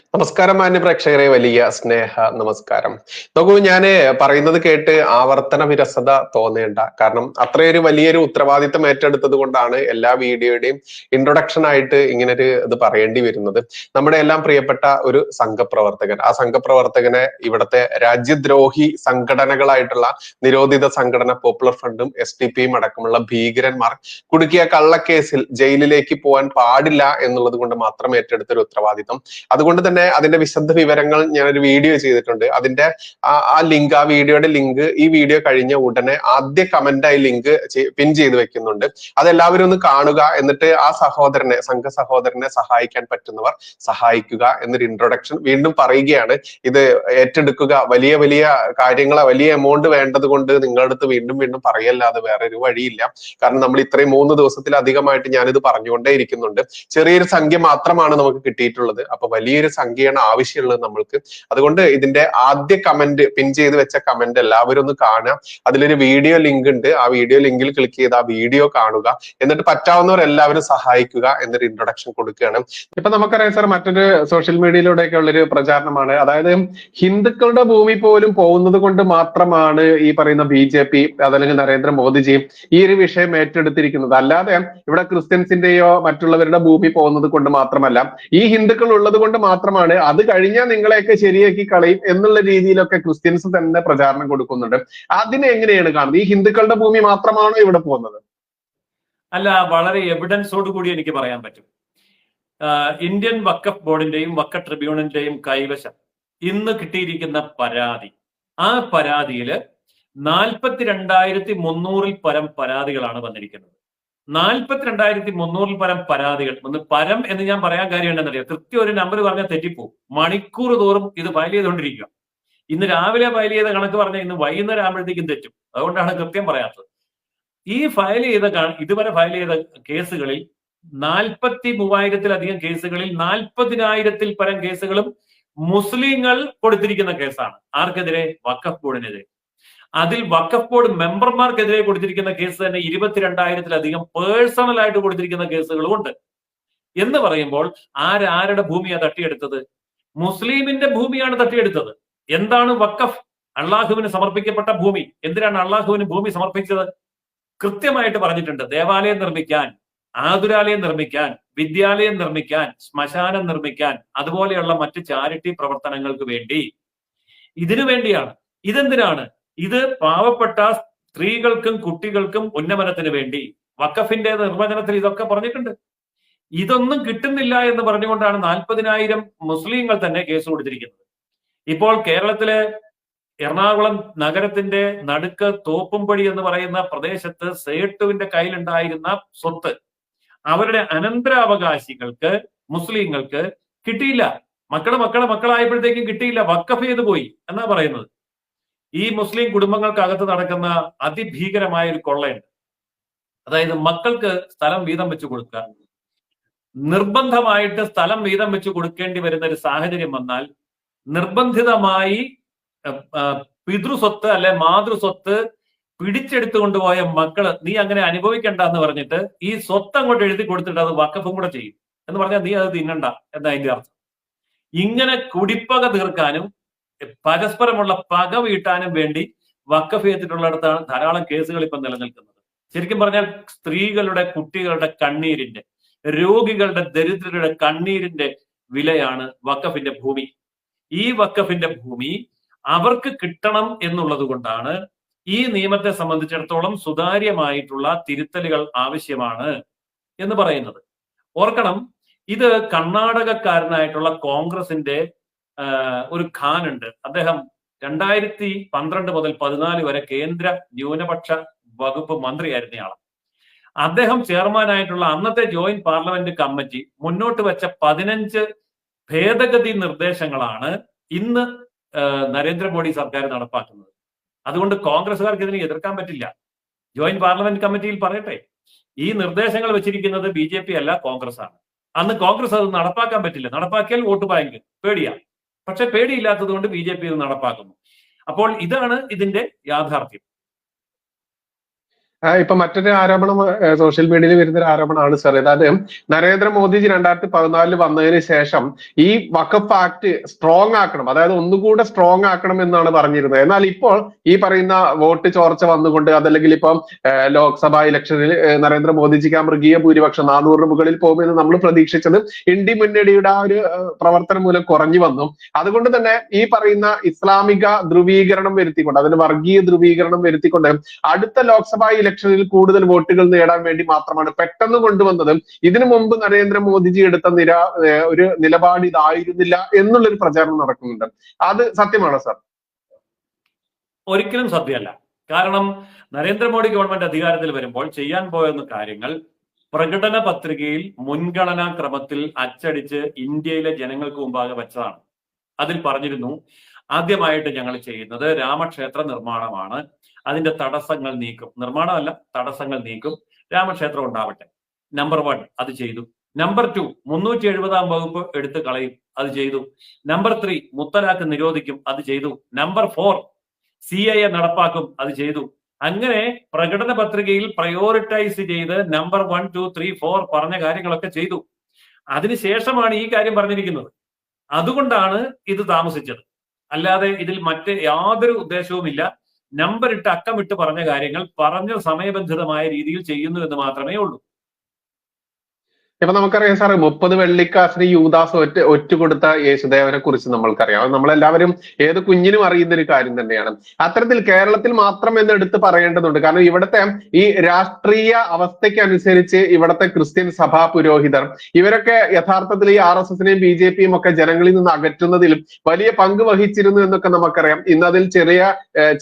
നമസ്കാരം മാന്യ പ്രേക്ഷകരെ, വലിയ സ്നേഹ നമസ്കാരം. നോക്കൂ, ഞാന് പറയുന്നത് കേട്ട് ആവർത്തന വിരസത തോന്നേണ്ട. കാരണം അത്രയൊരു വലിയൊരു ഉത്തരവാദിത്തം ഏറ്റെടുത്തത് കൊണ്ടാണ് എല്ലാ വീഡിയോയുടെയും ഇൻട്രൊഡക്ഷൻ ആയിട്ട് ഇങ്ങനൊരു ഇത് പറയേണ്ടി വരുന്നത്. നമ്മുടെ എല്ലാം പ്രിയപ്പെട്ട ഒരു സംഘപ്രവർത്തകൻ, ആ സംഘപ്രവർത്തകനെ ഇവിടുത്തെ രാജ്യദ്രോഹി സംഘടനകളായിട്ടുള്ള നിരോധിത സംഘടന പോപ്പുലർ ഫ്രണ്ടും SDP അടക്കമുള്ള ഭീകരന്മാർ കുടുക്കിയ കള്ളക്കേസിൽ ജയിലിലേക്ക് പോകാൻ പാടില്ല എന്നുള്ളത് കൊണ്ട് മാത്രം ഏറ്റെടുത്ത ഒരു ഉത്തരവാദിത്തം. അതുകൊണ്ട് തന്നെ അതിന്റെ വിശദ വിവരങ്ങൾ ഞാനൊരു വീഡിയോ ചെയ്തിട്ടുണ്ട്. അതിന്റെ ആ ലിങ്ക്, ആ വീഡിയോയുടെ ലിങ്ക് ഈ വീഡിയോ കഴിഞ്ഞ ഉടനെ ആദ്യ കമന്റായി ലിങ്ക് പിൻ ചെയ്ത് വെക്കുന്നുണ്ട്. അതെല്ലാവരും ഒന്ന് കാണുക. എന്നിട്ട് ആ സഹോദരനെ, സംഘ സഹോദരനെ സഹായിക്കാൻ പറ്റുന്നവർ സഹായിക്കുക എന്നൊരു ഇൻട്രൊഡക്ഷൻ വീണ്ടും പറയുകയാണ്. ഇത് ഏറ്റെടുക്കുക. വലിയ വലിയ കാര്യങ്ങളെ, വലിയ എമൗണ്ട് വേണ്ടത് കൊണ്ട് നിങ്ങളുടെ അടുത്ത് വീണ്ടും വീണ്ടും പറയല്ലാതെ വേറെ ഒരു വഴിയില്ല. കാരണം നമ്മൾ ഇത്രയും 3 ദിവസത്തിലധികമായിട്ട് ഞാനിത് പറഞ്ഞുകൊണ്ടേ ഇരിക്കുന്നുണ്ട്. ചെറിയൊരു സംഖ്യ മാത്രമാണ് നമുക്ക് കിട്ടിയിട്ടുള്ളത്. അപ്പൊ വലിയൊരു സംഖ്യയാണ് ആവശ്യമുള്ളത് നമ്മൾക്ക്. അതുകൊണ്ട് ഇതിന്റെ ആദ്യ കമന്റ്, പിൻ ചെയ്ത് വെച്ച കമന്റ് എല്ലാവരും ഒന്ന് കാണുക. അതിലൊരു വീഡിയോ ലിങ്ക് ഉണ്ട്. ആ വീഡിയോ ലിങ്കിൽ ക്ലിക്ക് ചെയ്ത് ആ വീഡിയോ കാണുക. എന്നിട്ട് പറ്റാവുന്നവർ എല്ലാവരും സഹായിക്കുക എന്നൊരു ഇൻട്രൊഡക്ഷൻ കൊടുക്കുകയാണ്. ഇപ്പൊ നമുക്കറിയാം സാർ, മറ്റൊരു സോഷ്യൽ മീഡിയയിലൂടെയൊക്കെ ഉള്ളൊരു പ്രചാരണമാണ്. അതായത് ഹിന്ദുക്കളുടെ ഭൂമി പോലും പോകുന്നത് കൊണ്ട് മാത്രമാണ് ഈ പറയുന്ന BJP അതല്ലെങ്കിൽ നരേന്ദ്രമോദിജി ഈ ഒരു വിഷയം ഏറ്റെടുത്തിരിക്കുന്നത്. അല്ലാതെ ഇവിടെ ക്രിസ്ത്യൻസിന്റെയോ മറ്റുള്ളവരുടെ ഭൂമി പോകുന്നത് കൊണ്ട് മാത്രമല്ല, ഈ ഹിന്ദുക്കൾ ഉള്ളത് കൊണ്ട് മാത്രമാണ്. അത് കഴിഞ്ഞാൽ നിങ്ങളെയൊക്കെ ശരിയാക്കി കളയും എന്നുള്ള രീതിയിലൊക്കെ ക്രിസ്ത്യൻസ് തന്നെ പ്രചാരണം കൊടുക്കുന്നുണ്ട്. അതിനെ എങ്ങനെയാണ് കാണുന്നത്? ഈ ഹിന്ദുക്കളുടെ ഭൂമി മാത്രമാണോ ഇവിടെ പോകുന്നത്? അല്ല, വളരെ എവിഡൻസോട് കൂടി എനിക്ക് പറയാൻ പറ്റും. ഇന്ത്യൻ വഖഫ് ബോർഡിന്റെയും വഖഫ് ട്രിബ്യൂണലിന്റെയും കൈവശം ഇന്ന് കിട്ടിയിരിക്കുന്ന പരാതി, ആ പരാതിയില് 42,300 പരം പരാതികളാണ് വന്നിരിക്കുന്നത്. 42,300 പരം പരാതികൾ. ഒന്ന് പരം എന്ന് ഞാൻ പറയാൻ കാര്യം ഉണ്ടെന്നറിയാം. കൃത്യം ഒരു നമ്പർ പറഞ്ഞാൽ തെറ്റിപ്പോവും. മണിക്കൂർ തോറും ഇത് ഫയൽ ചെയ്തുകൊണ്ടിരിക്കുക. ഇന്ന് രാവിലെ ഫയൽ ചെയ്ത കണക്ക് പറഞ്ഞാൽ ഇന്ന് വൈകുന്നേരം ആകുമ്പോഴത്തേക്കും തെറ്റും. അതുകൊണ്ടാണ് കൃത്യം പറയാത്തത്. ഈ ഫയൽ ചെയ്ത ഇതുവരെ ഫയൽ ചെയ്ത കേസുകളിൽ 43,000-ലധികം കേസുകളിൽ 40,000-ൽ പരം കേസുകളും മുസ്ലിങ്ങൾ കൊടുത്തിരിക്കുന്ന കേസാണ്. ആർക്കെതിരെ? വഖഫ് ബോർഡിനെതിരെ. അതിൽ വഖഫ് ബോർഡ് മെമ്പർമാർക്കെതിരെ കൊടുത്തിരിക്കുന്ന കേസ് തന്നെ 22,000-ലധികം പേഴ്സണൽ ആയിട്ട് കൊടുത്തിരിക്കുന്ന കേസുകളും ഉണ്ട്. എന്ന് പറയുമ്പോൾ ആരുടെ ഭൂമിയാണ് തട്ടിയെടുത്തത്? മുസ്ലിമിന്റെ ഭൂമിയാണ് തട്ടിയെടുത്തത്. എന്താണ് വഖഫ്? അള്ളാഹുവിന് സമർപ്പിക്കപ്പെട്ട ഭൂമി. എന്തിനാണ് അള്ളാഹുവിന് ഭൂമി സമർപ്പിച്ചത്? കൃത്യമായിട്ട് പറഞ്ഞിട്ടുണ്ട്. ദേവാലയം നിർമ്മിക്കാൻ, ആതുരാലയം നിർമ്മിക്കാൻ, വിദ്യാലയം നിർമ്മിക്കാൻ, ശ്മശാനം നിർമ്മിക്കാൻ, അതുപോലെയുള്ള മറ്റ് ചാരിറ്റി പ്രവർത്തനങ്ങൾക്ക് വേണ്ടി. ഇതിനു വേണ്ടിയാണ്. ഇതെന്തിനാണ്? ഇത് പാവപ്പെട്ട സ്ത്രീകൾക്കും കുട്ടികൾക്കും ഉന്നമനത്തിന് വേണ്ടി. വഖഫിന്റെ നിർവചനത്തിൽ ഇതൊക്കെ പറഞ്ഞിട്ടുണ്ട്. ഇതൊന്നും കിട്ടുന്നില്ല എന്ന് പറഞ്ഞുകൊണ്ടാണ് 40,000 മുസ്ലിങ്ങൾ തന്നെ കേസ് കൊടുത്തിരിക്കുന്നത്. ഇപ്പോൾ കേരളത്തിലെ എറണാകുളം നഗരത്തിന്റെ നടുക്ക് തോപ്പുംപടി എന്ന് പറയുന്ന പ്രദേശത്ത് സേട്ടുവിന്റെ കയ്യിലുണ്ടായിരുന്ന സ്വത്ത് അവരുടെ അനന്തരാവകാശികൾക്ക്, മുസ്ലിങ്ങൾക്ക് കിട്ടിയില്ല. മക്കളായപ്പോഴത്തേക്കും കിട്ടിയില്ല. വഖഫ് ചെയ്ത് പോയി എന്നാ പറയുന്നത്. ഈ മുസ്ലിം കുടുംബങ്ങൾക്കകത്ത് നടക്കുന്ന അതിഭീകരമായ ഒരു കൊള്ളയുണ്ട്. അതായത് മക്കൾക്ക് സ്ഥലം വീതം വെച്ച് കൊടുക്കുക. നിർബന്ധമായിട്ട് സ്ഥലം വീതം വെച്ച് കൊടുക്കേണ്ടി വരുന്ന ഒരു സാഹചര്യം വന്നാൽ നിർബന്ധിതമായി പിതൃസ്വത്ത് അല്ലെ മാതൃസ്വത്ത് പിടിച്ചെടുത്തു കൊണ്ടുപോയ മക്കള് നീ അങ്ങനെ അനുഭവിക്കണ്ട എന്ന് പറഞ്ഞിട്ട് ഈ സ്വത്ത് അങ്ങോട്ട് എഴുതി കൊടുത്തിട്ട് അത് വഖഫും കൂടെ ചെയ്യും. എന്ന് പറഞ്ഞാൽ നീ അത് തിന്നണ്ട എന്നാ അതിന്റെ അർത്ഥം. ഇങ്ങനെ കുടിപ്പക തീർക്കാനും പരസ്പരമുള്ള പക വീട്ടാനും വേണ്ടി വഖഫ് ചെയ്തിട്ടുള്ളിടത്താണ് ധാരാളം കേസുകൾ ഇപ്പം നിലനിൽക്കുന്നത്. ശരിക്കും പറഞ്ഞാൽ സ്ത്രീകളുടെ, കുട്ടികളുടെ കണ്ണീരിന്റെ, രോഗികളുടെ, ദരിദ്രരുടെ കണ്ണീരിന്റെ വിലയാണ് വഖഫിന്റെ ഭൂമി. ഈ വഖഫിന്റെ ഭൂമി അവർക്ക് കിട്ടണം എന്നുള്ളത് കൊണ്ടാണ് ഈ നിയമത്തെ സംബന്ധിച്ചിടത്തോളം സുതാര്യമായിട്ടുള്ള തിരുത്തലുകൾ ആവശ്യമാണ് എന്ന് പറയുന്നത്. ഓർക്കണം, ഇത് കർണാടകക്കാരനായിട്ടുള്ള കോൺഗ്രസിന്റെ ഒരു ഖാൻ ഉണ്ട്. അദ്ദേഹം 2012 മുതൽ 2014 വരെ കേന്ദ്ര ന്യൂനപക്ഷ വകുപ്പ് മന്ത്രിയായിരുന്നയാളാണ്. അദ്ദേഹം ചെയർമാനായിട്ടുള്ള അന്നത്തെ ജോയിന്റ് പാർലമെന്റ് കമ്മിറ്റി മുന്നോട്ട് വെച്ച 15 ഭേദഗതി നിർദ്ദേശങ്ങളാണ് ഇന്ന് നരേന്ദ്രമോദി സർക്കാർ നടപ്പാക്കുന്നത്. അതുകൊണ്ട് കോൺഗ്രസുകാർക്ക് ഇതിനെ എതിർക്കാൻ പറ്റില്ല. ജോയിന്റ് പാർലമെന്റ് കമ്മിറ്റിയിൽ പറയട്ടെ, ഈ നിർദ്ദേശങ്ങൾ വെച്ചിരിക്കുന്നത് BJP അല്ല, കോൺഗ്രസ് ആണ്. അന്ന് കോൺഗ്രസ് അത് നടപ്പാക്കാൻ പറ്റില്ല. നടപ്പാക്കിയാൽ വോട്ട് ബാങ്ക് പേടിയാ. പക്ഷെ പേടിയില്ലാത്തത് കൊണ്ട് BJP ഇത് നടപ്പാക്കുന്നു. അപ്പോൾ ഇതാണ് ഇതിന്റെ യാഥാർത്ഥ്യം. ഇപ്പൊ മറ്റൊരു ആരോപണം സോഷ്യൽ മീഡിയയിൽ വരുന്ന ഒരു ആരോപണമാണ് സാർ. അതായത് നരേന്ദ്രമോദിജി 2014 വന്നതിന് ശേഷം ഈ വഖഫ് ആക്ട് സ്ട്രോങ് ആക്കണം, അതായത് ഒന്നുകൂടെ സ്ട്രോങ് ആക്കണം എന്നാണ് പറഞ്ഞിരുന്നത്. എന്നാൽ ഇപ്പോൾ ഈ പറയുന്ന വോട്ട് ചോർച്ച വന്നുകൊണ്ട്, അതല്ലെങ്കിൽ ഇപ്പം ലോക്സഭാ ഇലക്ഷനിൽ നരേന്ദ്രമോദിജിക്ക് ആ മൃഗീയ ഭൂരിപക്ഷം 400 മുകളിൽ പോകുമെന്ന് നമ്മൾ പ്രതീക്ഷിച്ചത് ഇന്ത്യ മുന്നണിയുടെ ആ ഒരു പ്രവർത്തനം മൂലം കുറഞ്ഞു വന്നു. അതുകൊണ്ട് തന്നെ ഈ പറയുന്ന ഇസ്ലാമിക ധ്രുവീകരണം വരുത്തിക്കൊണ്ട്, അതിന് വർഗീയ ധ്രുവീകരണം വരുത്തിക്കൊണ്ട് അടുത്ത ലോക്സഭാ ഇലക്ഷനിൽ കൂടുതൽ വോട്ടുകൾ നേടാൻ വേണ്ടി മാത്രമാണ് പെട്ടെന്ന് കൊണ്ടുവന്നത്. ഇതിനു മുമ്പ് നരേന്ദ്രമോദിജി എടുത്ത ഒരു നിലപാട് ഇതായിരുന്നില്ല എന്നുള്ളൊരു പ്രചാരണം നടക്കുന്നുണ്ട്. അത് സത്യമാണോ സാർ? ഒരിക്കലും സത്യമല്ല. കാരണം നരേന്ദ്രമോദി ഗവൺമെന്റ് അധികാരത്തിൽ വരുമ്പോൾ ചെയ്യാൻ പോയെന്ന കാര്യങ്ങൾ പ്രകടന പത്രികയിൽ മുൻഗണനാ ക്രമത്തിൽ അച്ചടിച്ച് ഇന്ത്യയിലെ ജനങ്ങൾക്ക് മുമ്പാകെ വെച്ചതാണ്. അതിൽ പറഞ്ഞിരുന്നു, ആദ്യമായിട്ട് ഞങ്ങൾ ചെയ്യുന്നത് രാമക്ഷേത്ര നിർമ്മാണമാണ്, അതിന്റെ തടസ്സങ്ങൾ നീക്കും. നിർമ്മാണമല്ല, തടസ്സങ്ങൾ നീക്കും, രാമക്ഷേത്രം ഉണ്ടാവട്ടെ. നമ്പർ 1 അത് ചെയ്തു. നമ്പർ 2 370-ാം വകുപ്പ് എടുത്ത് കളയും, അത് ചെയ്തു. നമ്പർ 3 മുത്തലാഖ് നിരോധിക്കും, അത് ചെയ്തു. നമ്പർ 4 CAA നടപ്പാക്കും, അത് ചെയ്തു. അങ്ങനെ പ്രകടന പത്രികയിൽ പ്രയോറിറ്റൈസ് ചെയ്ത് നമ്പർ 1, 2, 3, 4 പറഞ്ഞ കാര്യങ്ങളൊക്കെ ചെയ്തു. അതിനുശേഷമാണ് ഈ കാര്യം പറഞ്ഞിരിക്കുന്നത്. അതുകൊണ്ടാണ് ഇത് താമസിച്ചത്. അല്ലാതെ ഇതിൽ മറ്റ് യാതൊരു ഉദ്ദേശവുമില്ല. നമ്പർ ഇട്ട് അക്കമിട്ട് പറഞ്ഞ കാര്യങ്ങൾ പറഞ്ഞ സമയബന്ധിതമായ രീതിയിൽ ചെയ്യുന്നു എന്ന് മാത്രമേ ഉള്ളൂ. ഇപ്പൊ നമുക്കറിയാം സാറേ, 30 വെള്ളിക്കാശിന് യൂദാസ് ഒറ്റുകൊടുത്ത യേശുദേവനെ കുറിച്ച് നമ്മൾക്കറിയാം. നമ്മളെല്ലാവരും ഏത് കുഞ്ഞിനും അറിയുന്ന ഒരു കാര്യം തന്നെയാണ്. അത്തരത്തിൽ കേരളത്തിൽ മാത്രം എന്ന് എടുത്ത് പറയേണ്ടതുണ്ട്. കാരണം ഇവിടുത്തെ ഈ രാഷ്ട്രീയ അവസ്ഥയ്ക്കനുസരിച്ച് ഇവിടുത്തെ ക്രിസ്ത്യൻ സഭാ പുരോഹിതർ ഇവരൊക്കെ യഥാർത്ഥത്തിൽ ഈ RSSനെയും BJPയും ഒക്കെ ജനങ്ങളിൽ നിന്ന് അകറ്റുന്നതിലും വലിയ പങ്ക് വഹിച്ചിരുന്നു എന്നൊക്കെ നമുക്കറിയാം. ഇന്ന് അതിൽ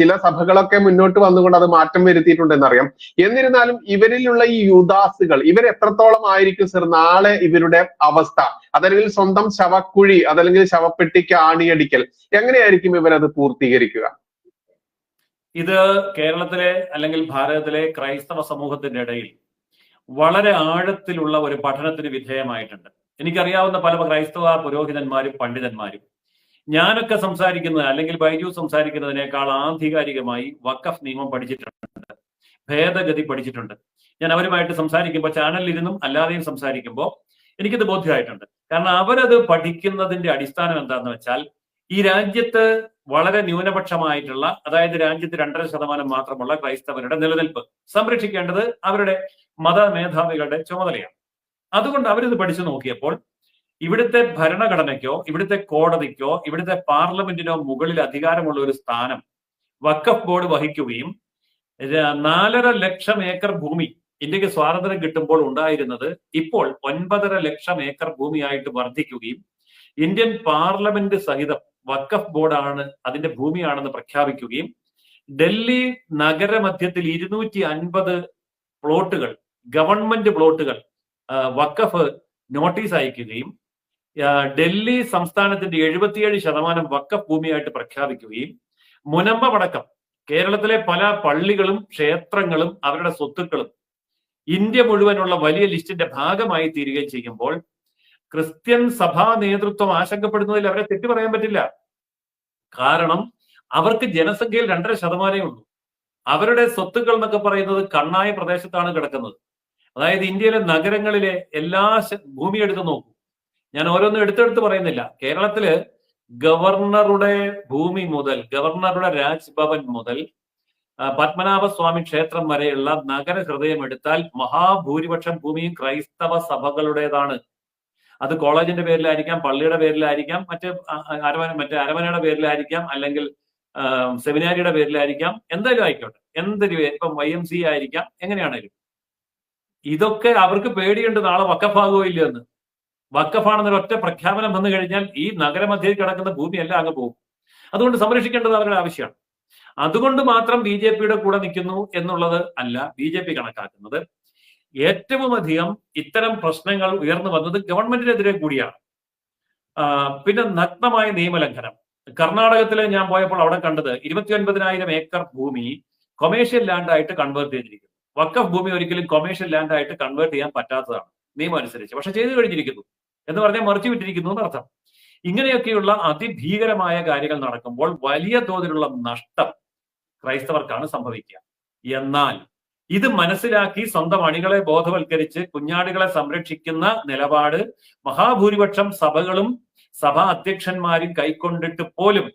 ചില സഭകളൊക്കെ മുന്നോട്ട് വന്നുകൊണ്ട് അത് മാറ്റം വരുത്തിയിട്ടുണ്ടെന്നറിയാം. എന്നിരുന്നാലും ഇവരിലുള്ള ഈ യൂദാസുകൾ ഇവർ എത്രത്തോളം ആയിരിക്കും സർ നാളെ ഇവരുടെ അവസ്ഥ? അതല്ലെങ്കിൽ സ്വന്തം ശവക്കുഴി, അതല്ലെങ്കിൽ ശവപ്പെട്ടിക്ക് ആണിയടിക്കൽ, എങ്ങനെയായിരിക്കും ഇവരത് പൂർത്തീകരിക്കുക? ഇത് കേരളത്തിലെ അല്ലെങ്കിൽ ഭാരതത്തിലെ ക്രൈസ്തവ സമൂഹത്തിന്റെ ഇടയിൽ വളരെ ആഴത്തിലുള്ള ഒരു പഠനത്തിന് വിധേയമായിട്ടുണ്ട്. എനിക്കറിയാവുന്ന പല ക്രൈസ്തവ പുരോഹിതന്മാരും പണ്ഡിതന്മാരും ഞാനൊക്കെ സംസാരിക്കുന്നത്, അല്ലെങ്കിൽ ബൈജു സംസാരിക്കുന്നതിനേക്കാൾ ആധികാരികമായി വഖഫ് നിയമം പഠിച്ചിട്ടുണ്ട്, ഭേദഗതി പഠിച്ചിട്ടുണ്ട്. ഞാൻ അവരുമായിട്ട് സംസാരിക്കുമ്പോൾ, ചാനലിൽ ഇരുന്നും അല്ലാതെയും സംസാരിക്കുമ്പോൾ എനിക്കിത് ബോധ്യമായിട്ടുണ്ട്. കാരണം അവരത് പഠിക്കുന്നതിന്റെ അടിസ്ഥാനം എന്താണെന്ന് വെച്ചാൽ, ഈ രാജ്യത്ത് വളരെ ന്യൂനപക്ഷമായിട്ടുള്ള, അതായത് രാജ്യത്ത് 2.5% മാത്രമുള്ള ക്രൈസ്തവരുടെ നിലനിൽപ്പ് സംരക്ഷിക്കേണ്ടത് അവരുടെ മത മേധാവികളുടെ ചുമതലയാണ്. അതുകൊണ്ട് അവരിത് പഠിച്ചു നോക്കിയപ്പോൾ ഇവിടുത്തെ ഭരണഘടനയ്ക്കോ ഇവിടുത്തെ കോടതിക്കോ ഇവിടുത്തെ പാർലമെന്റിനോ മുകളിൽ അധികാരമുള്ള ഒരു സ്ഥാനം വഖഫ് ബോർഡ് വഹിക്കുകയും 4.5 ലക്ഷം ഏക്കർ ഭൂമി ഇന്ത്യക്ക് സ്വാതന്ത്ര്യം കിട്ടുമ്പോൾ ഉണ്ടായിരുന്നത് ഇപ്പോൾ 9.5 ലക്ഷം ഏക്കർ ഭൂമിയായിട്ട് വർദ്ധിക്കുകയും ഇന്ത്യൻ പാർലമെന്റ് സഹിതം വഖഫ് ബോർഡാണ് അതിന്റെ ഭൂമിയാണെന്ന് പ്രഖ്യാപിക്കുകയും ഡൽഹി നഗരമധ്യത്തിൽ 250 പ്ലോട്ടുകൾ, ഗവൺമെന്റ് പ്ലോട്ടുകൾ വഖഫ് നോട്ടീസ് അയക്കുകയും ഡൽഹി സംസ്ഥാനത്തിന്റെ 77% വഖഫ് ഭൂമിയായിട്ട് പ്രഖ്യാപിക്കുകയും മുനമ്പമടക്കം കേരളത്തിലെ പല പള്ളികളും ക്ഷേത്രങ്ങളും അവരുടെ സ്വത്തുക്കളും ഇന്ത്യ മുഴുവനുള്ള വലിയ ലിസ്റ്റിന്റെ ഭാഗമായി തീരുകയും ചെയ്യുമ്പോൾ ക്രിസ്ത്യൻ സഭാ നേതൃത്വം ആശങ്കപ്പെടുന്നതിൽ അവരെ തെറ്റു പറയാൻ പറ്റില്ല. കാരണം അവർക്ക് ജനസംഖ്യയിൽ 2.5% ഉള്ളൂ. അവരുടെ സ്വത്തുക്കൾ എന്നൊക്കെ പറയുന്നത് കണ്ണായ പ്രദേശത്താണ് കിടക്കുന്നത്. അതായത് ഇന്ത്യയിലെ നഗരങ്ങളിലെ എല്ലാ ഭൂമി എടുത്ത് നോക്കൂ. ഞാൻ ഓരോന്നും എടുത്തെടുത്ത് പറയുന്നില്ല. കേരളത്തില് ഗവർണറുടെ ഭൂമി മുതൽ, ഗവർണറുടെ രാജ്ഭവൻ മുതൽ പത്മനാഭസ്വാമി ക്ഷേത്രം വരെയുള്ള നഗര ഹൃദയം എടുത്താൽ മഹാഭൂരിപക്ഷം ഭൂമിയും ക്രൈസ്തവ സഭകളുടേതാണ്. അത് കോളേജിന്റെ പേരിലായിരിക്കാം, പള്ളിയുടെ പേരിലായിരിക്കാം, മറ്റേ അരമനയുടെ പേരിലായിരിക്കാം, അല്ലെങ്കിൽ സെമിനാരിയുടെ പേരിലായിരിക്കാം, എന്തായാലും ആയിക്കോട്ടെ, എന്തൊരു ഇപ്പം YMCA ആയിരിക്കാം, എങ്ങനെയാണേലും. ഇതൊക്കെ അവർക്ക് പേടിയുണ്ട് നാളെ വഖഫാകുമോ ഇല്ലെന്ന്. വഖഫാണെന്നൊരു ഒറ്റ പ്രഖ്യാപനം വന്നു കഴിഞ്ഞാൽ ഈ നഗരമധ്യയിൽ കിടക്കുന്ന ഭൂമിയെല്ലാം അങ്ങ് പോകും. അതുകൊണ്ട് സംരക്ഷിക്കേണ്ടത് അവരുടെ ആവശ്യമാണ്. അതുകൊണ്ട് മാത്രം BJPയുടെ കൂടെ നിൽക്കുന്നു എന്നുള്ളത് അല്ല BJP കണക്കാക്കുന്നത്. ഏറ്റവും അധികം ഇത്തരം പ്രശ്നങ്ങൾ ഉയർന്നു വന്നത് ഗവൺമെന്റിനെതിരെ കൂടിയാണ്. പിന്നെ നഗ്നമായ നിയമലംഘനം. കർണാടകത്തിലെ ഞാൻ പോയപ്പോൾ അവിടെ കണ്ടത് 29,000 ഏക്കർ ഭൂമി കൊമേഴ്ഷ്യൽ ലാൻഡ് ആയിട്ട് കൺവേർട്ട് ചെയ്തിരിക്കുന്നു. വഖഫ് ഭൂമി ഒരിക്കലും കൊമേഴ്ഷ്യൽ ലാൻഡ് ആയിട്ട് കൺവേർട്ട് ചെയ്യാൻ പറ്റാത്തതാണ് നിയമം അനുസരിച്ച്. പക്ഷെ ചെയ്തു കഴിഞ്ഞിരിക്കുന്നു എന്ന് പറഞ്ഞാൽ മറിച്ചു വിട്ടിരിക്കുന്നു എന്നർത്ഥം. ഇങ്ങനെയൊക്കെയുള്ള അതിഭീകരമായ കാര്യങ്ങൾ നടക്കുമ്പോൾ വലിയ തോതിലുള്ള നഷ്ടം ക്രൈസ്തവർക്കാണ് സംഭവിക്കുക. എന്നാൽ ഇത് മനസ്സിലാക്കി സ്വന്തം അണികളെ ബോധവൽക്കരിച്ച് കുഞ്ഞാടുകളെ സംരക്ഷിക്കുന്ന നിലപാട് മഹാഭൂരിപക്ഷം സഭകളും സഭാ അധ്യക്ഷന്മാരും കൈക്കൊണ്ടിട്ട് പോലും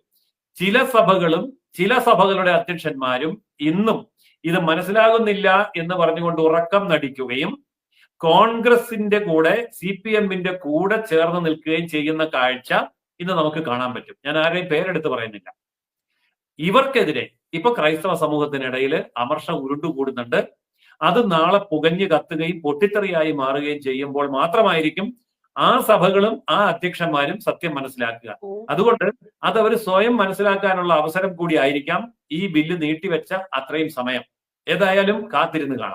ചില സഭകളുടെ അധ്യക്ഷന്മാരും ഇന്നും ഇത് മനസ്സിലാകുന്നില്ല എന്ന് പറഞ്ഞുകൊണ്ട് ഉറക്കം നടിക്കുകയും കോൺഗ്രസിന്റെ കൂടെ CPM-ന്റെ കൂടെ ചേർന്ന് നിൽക്കുകയും ചെയ്യുന്ന കാഴ്ച ഇന്ന് നമുക്ക് കാണാൻ പറ്റും. ഞാൻ ആരെയും പേരെടുത്ത് പറയുന്നില്ല. ഇവർക്കെതിരെ ഇപ്പൊ ക്രൈസ്തവ സമൂഹത്തിനിടയിൽ അമർഷം ഉരുണ്ടുകൂടുന്നുണ്ട്. അത് നാളെ പുകഞ്ഞു കത്തുകയും പൊട്ടിത്തെറിയായി മാറുകയും ചെയ്യുമ്പോൾ മാത്രമായിരിക്കും ആ സഭകളും ആ അധ്യക്ഷന്മാരും സത്യം മനസ്സിലാക്കുക. അതുകൊണ്ട് അത് അവർ സ്വയം മനസ്സിലാക്കാനുള്ള അവസരം കൂടി ആയിരിക്കാം ഈ ബില്ല് നീട്ടിവെച്ച അത്രയും സമയം. ഏതായാലും കാത്തിരുന്ന് കാണാം.